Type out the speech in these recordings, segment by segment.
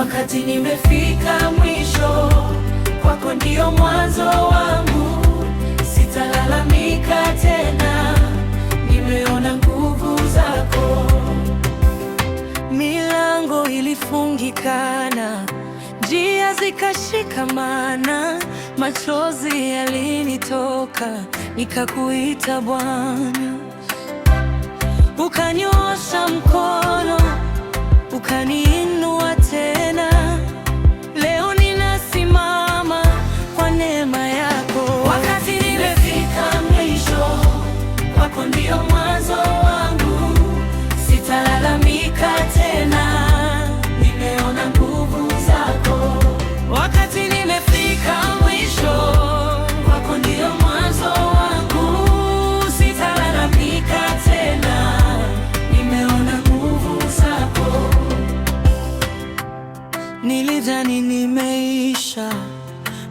wakati nimefika mwisho, kwako ndio mwanzo wangu. Sitalalamika tena, nimeona nguvu zako. Milango ilifungikana, njia zikashikamana, machozi yalinitoka, nikakuita Bwana. Ukanyoosha mkono, ukaniinua tena. Leo ninasimama kwa neema yako. Wakati nimefika mwisho, kwako ndio mwanzo wangu. Sitalalamika tena, nimeona nguvu zako. Wakati nimefika mwisho, kwako ndio mwanzo wangu. Sitalalamika tena, nimeona nguvu zako. Nilidhani nimeisha,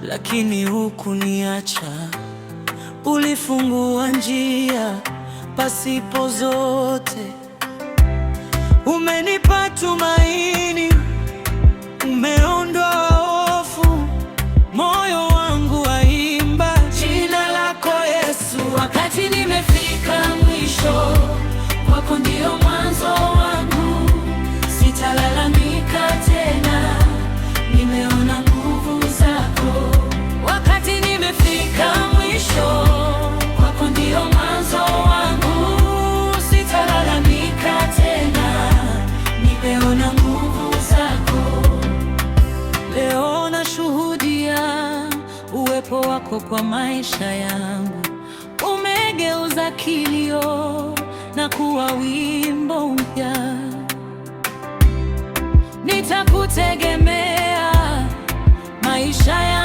lakini hukuniacha. Ulifungua njia pasipo zote. Umenipa tumaini, umeondoa hofu, moyo wangu waimba jina lako Yesu. Wakati nimefika mwisho, kwako ndio mwanzo wangu. Sitalalamika tena, nimeona nguvu zako. Wakati nimefika mwisho, kwako ndio mwanzo wangu. Sitalalamika tena, nimeona nguvu zako. Leo nashuhudia uwepo wako kwa maisha yangu. Umegeuza kilio na kuwa wimbo mpya. Nitakutegemea maisha yangu.